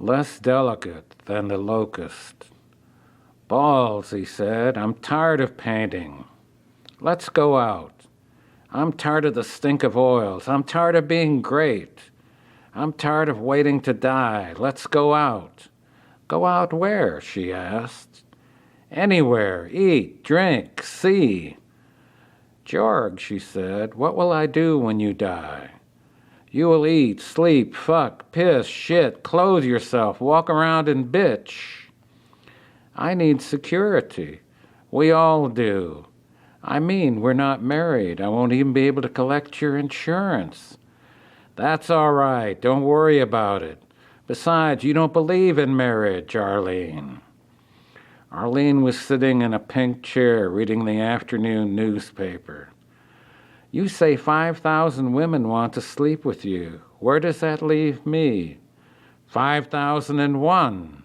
less delicate than the locust. Balls, he said, I'm tired of painting. Let's go out. I'm tired of the stink of oils. I'm tired of being great. I'm tired of waiting to die. Let's go out. Go out where? She asked. Anywhere. Eat, drink, see. George, she said, what will I do when you die? You will eat, sleep, fuck, piss, shit, clothe yourself, walk around and bitch. I need security. We all do. I mean, we're not married. I won't even be able to collect your insurance. That's all right. Don't worry about it. Besides, you don't believe in marriage, Arlene. Arlene was sitting in a pink chair reading the afternoon newspaper. You say 5,000 women want to sleep with you. Where does that leave me? 5,001.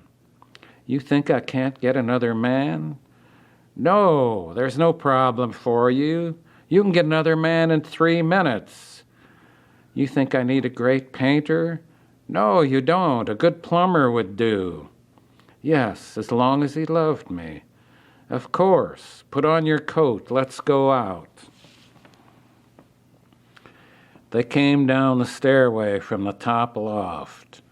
You think I can't get another man? No, there's no problem for you. You can get another man in 3 minutes. You think I need a great painter? No, you don't. A good plumber would do. Yes, as long as he loved me. Of course. Put on your coat. Let's go out. They came down the stairway from the top loft.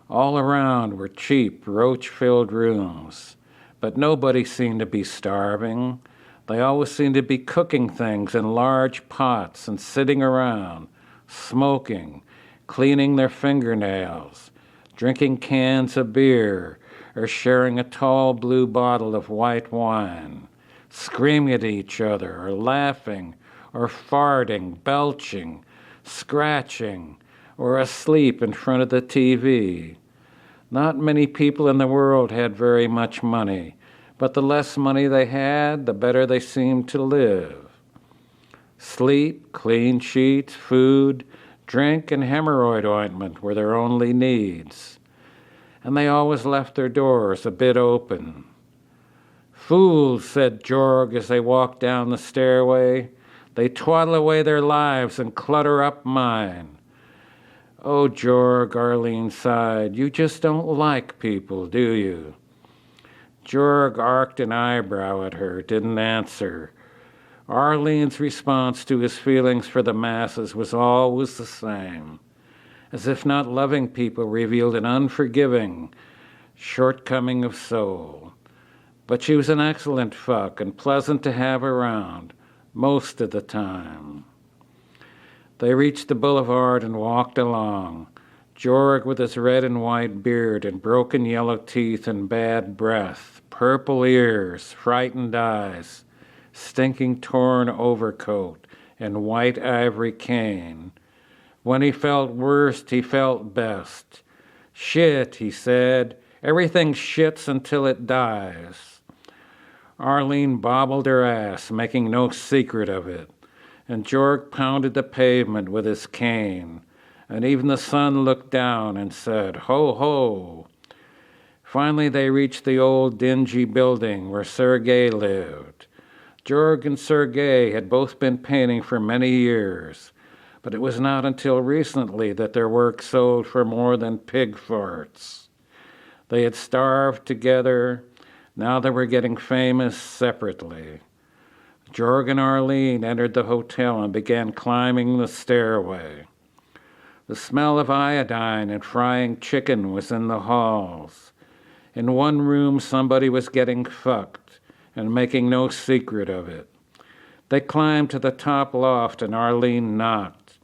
All around were cheap, roach-filled rooms, but nobody seemed to be starving. They always seemed to be cooking things in large pots and sitting around, smoking, cleaning their fingernails, drinking cans of beer, or sharing a tall blue bottle of white wine, screaming at each other, or laughing, or farting, belching, scratching, or asleep in front of the TV. Not many people in the world had very much money, but the less money they had, the better they seemed to live. Sleep, clean sheets, food, drink, and hemorrhoid ointment were their only needs. And they always left their doors a bit open. Fools, said Jorg as they walked down the stairway. They twaddle away their lives and clutter up mine. Oh, Jorg, Arlene sighed, you just don't like people, do you? Jorg arched an eyebrow at her, didn't answer. Arlene's response to his feelings for the masses was always the same, as if not loving people revealed an unforgiving shortcoming of soul. But she was an excellent fuck and pleasant to have around most of the time. They reached the boulevard and walked along, Jorg with his red and white beard and broken yellow teeth and bad breath, purple ears, frightened eyes, stinking torn overcoat, and white ivory cane. When he felt worst, he felt best. Shit, he said. Everything shits until it dies. Arlene bobbled her ass, making no secret of it, and Jorg pounded the pavement with his cane, and even the sun looked down and said, ho, ho. Finally they reached the old dingy building where Sergei lived. Jorg and Sergei had both been painting for many years, but it was not until recently that their work sold for more than pig farts. They had starved together. Now they were getting famous separately. Jorg and Arlene entered the hotel and began climbing the stairway. The smell of iodine and frying chicken was in the halls. In one room, somebody was getting fucked and making no secret of it. They climbed to the top loft and Arlene knocked.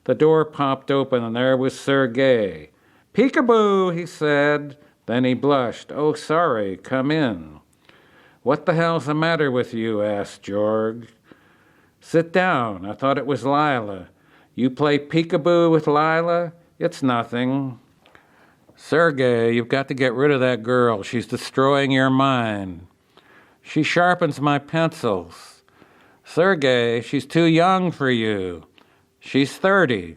The door popped open and there was Sergei. Peekaboo, he said. Then he blushed. Oh, sorry, come in. What the hell's the matter with you? Asked Jorg. Sit down. I thought it was Lila. You play peekaboo with Lila? It's nothing. Sergei, you've got to get rid of that girl. She's destroying your mind. She sharpens my pencils. Sergei, she's too young for you. She's 30.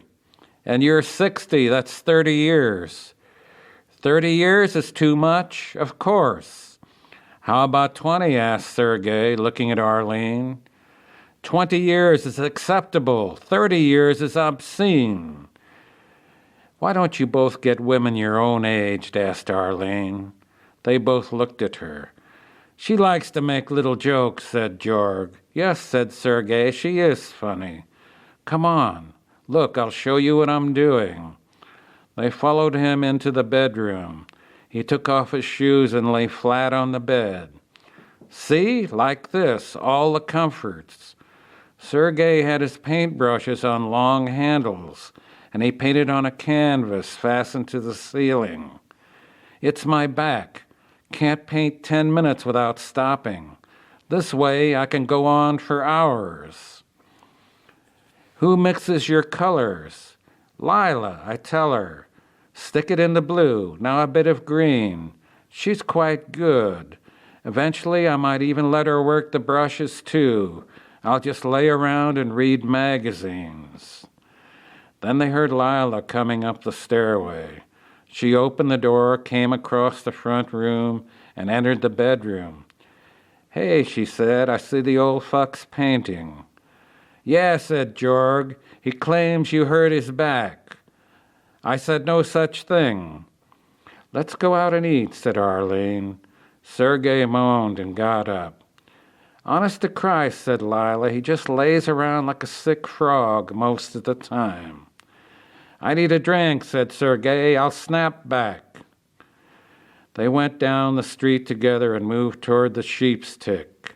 And you're 60. That's 30 years. 30 years is too much? Of course. How about 20? Asked Sergei, looking at Arlene. 20 years is acceptable. 30 years is obscene. Why don't you both get women your own age? Asked Arlene. They both looked at her. She likes to make little jokes, said Georg. Yes, said Sergei, she is funny. Come on. Look, I'll show you what I'm doing. They followed him into the bedroom. He took off his shoes and lay flat on the bed. See? Like this, all the comforts. Sergei had his paintbrushes on long handles, and he painted on a canvas fastened to the ceiling. It's my back. Can't paint 10 minutes without stopping. This way I can go on for hours. Who mixes your colors? Lila, I tell her. Stick it in the blue, now a bit of green. She's quite good. Eventually I might even let her work the brushes too. I'll just lay around and read magazines. Then they heard Lila coming up the stairway. She opened the door, came across the front room, and entered the bedroom. Hey, she said, I see the old fuck's painting. Yeah, said Georg. He claims you hurt his back. I said no such thing. Let's go out and eat, said Arlene. Sergei moaned and got up. Honest to Christ, said Lila, he just lays around like a sick frog most of the time. I need a drink, said Sergei. I'll snap back. They went down the street together and moved toward the Sheep's Tick.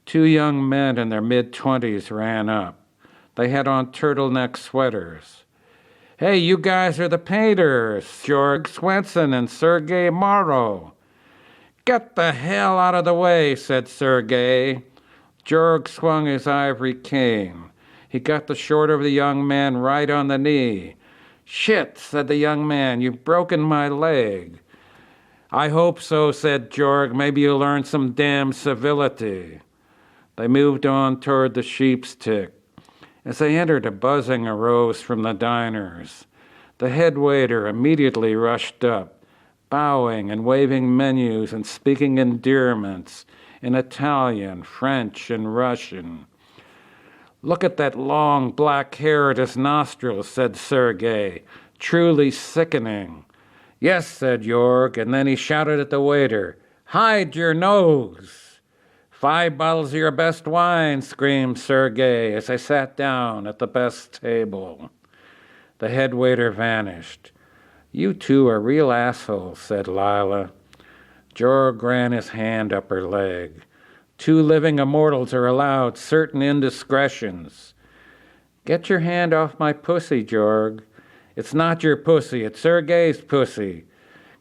Two young men in their mid-20s ran up. They had on turtleneck sweaters. Hey, you guys are the painters, Georg Swenson and Sergei Morrow. Get the hell out of the way, said Sergei. Georg swung his ivory cane. He got the shoulder of the young man right on the knee. Shit, said the young man, you've broken my leg. I hope so, said Georg. Maybe you'll learn some damn civility. They moved on toward the Sheep's Tick. As they entered, a buzzing arose from the diners. The head waiter immediately rushed up, bowing and waving menus and speaking endearments in Italian, French, and Russian. Look at that long black hair at his nostrils, said Sergei. Truly sickening. Yes, said Georg, and then he shouted at the waiter, Hide your nose! 5 bottles of your best wine, screamed Sergei as they sat down at the best table. The head waiter vanished. You two are real assholes, said Lila. Georg ran his hand up her leg. 2 living immortals are allowed certain indiscretions. Get your hand off my pussy, Georg. It's not your pussy, it's Sergei's pussy.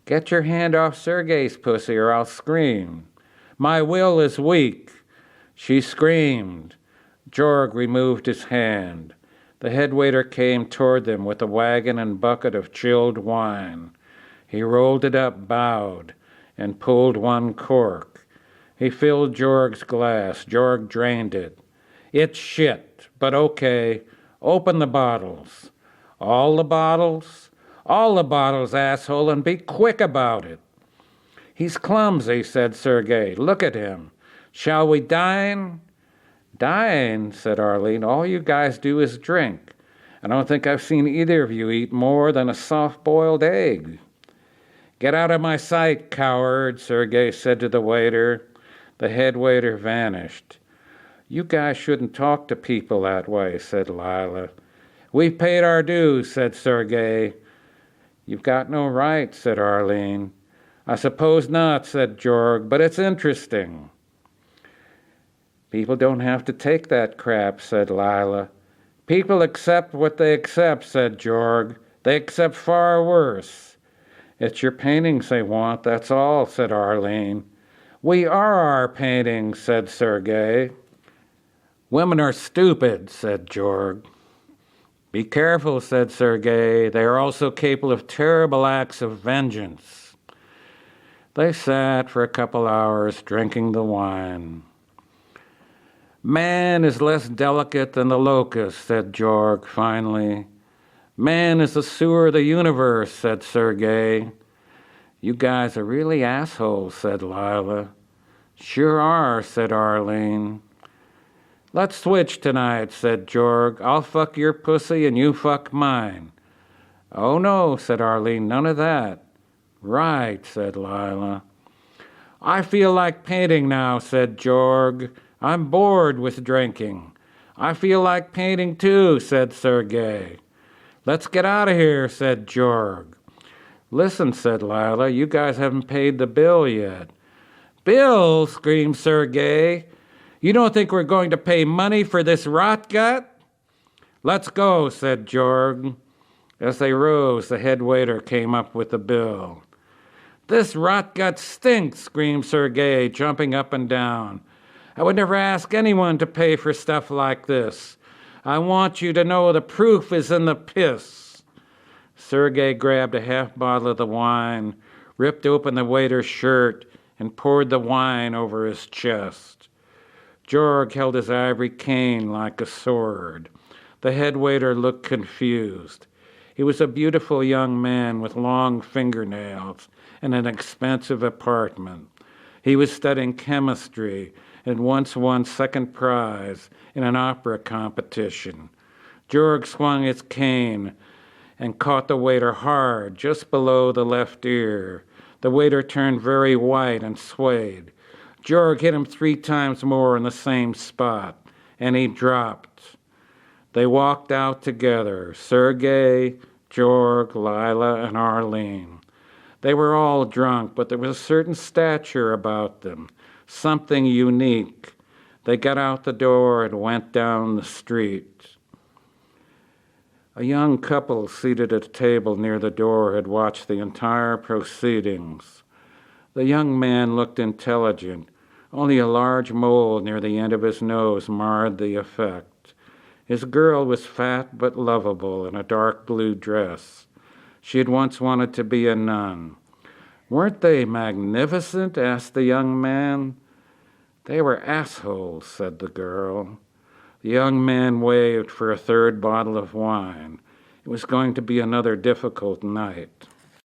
Get your hand off Sergei's pussy or I'll scream. My will is weak. She screamed. Georg removed his hand. The head waiter came toward them with a wagon and bucket of chilled wine. He rolled it up, bowed, and pulled one cork. He filled Georg's glass. Georg drained it. It's shit, but okay. Open the bottles. All the bottles? All the bottles, asshole, and be quick about it. He's clumsy, said Sergei. Look at him. Shall we dine? Dine, said Arlene. All you guys do is drink. I don't think I've seen either of you eat more than a soft-boiled egg. Get out of my sight, coward, Sergei said to the waiter. The head waiter vanished. You guys shouldn't talk to people that way, said Lila. We've paid our dues, said Sergei. You've got no right, said Arlene. I suppose not, said Georg, but it's interesting. People don't have to take that crap, said Lila. People accept what they accept, said Georg. They accept far worse. It's your paintings they want, that's all, said Arlene. We are our paintings, said Sergei. Women are stupid, said Georg. Be careful, said Sergei. They are also capable of terrible acts of vengeance. They sat for a couple hours drinking the wine. Man is less delicate than the locust, said Georg finally. Man is the sewer of the universe, said Sergei. You guys are really assholes, said Lila. Sure are, said Arlene. Let's switch tonight, said Georg. I'll fuck your pussy and you fuck mine. Oh, no, said Arlene, none of that. Right, said Lila. I feel like painting now, said Georg. I'm bored with drinking. I feel like painting too, said Sergei. Let's get out of here, said Georg. Listen, said Lila, you guys haven't paid the bill yet. Bill, screamed Sergei. You don't think we're going to pay money for this rot gut? Let's go, said Georg. As they rose, the head waiter came up with the bill. This rot gut stinks, screamed Sergei, jumping up and down. I would never ask anyone to pay for stuff like this. I want you to know the proof is in the piss. Sergei grabbed a half bottle of the wine, ripped open the waiter's shirt, and poured the wine over his chest. Georg held his ivory cane like a sword. The head waiter looked confused. He was a beautiful young man with long fingernails and an expensive apartment. He was studying chemistry and once won second prize in an opera competition. Georg swung his cane and caught the waiter hard just below the left ear. The waiter turned very white and swayed. Georg hit him 3 times more in the same spot, and he dropped. They walked out together, Sergei, Georg, Lila, and Arlene. They were all drunk, but there was a certain stature about them, something unique. They got out the door and went down the street. A young couple seated at a table near the door had watched the entire proceedings. The young man looked intelligent. Only a large mole near the end of his nose marred the effect. His girl was fat but lovable in a dark blue dress. She had once wanted to be a nun. Weren't they magnificent? Asked the young man. They were assholes, said the girl. The young man waved for a third bottle of wine. It was going to be another difficult night.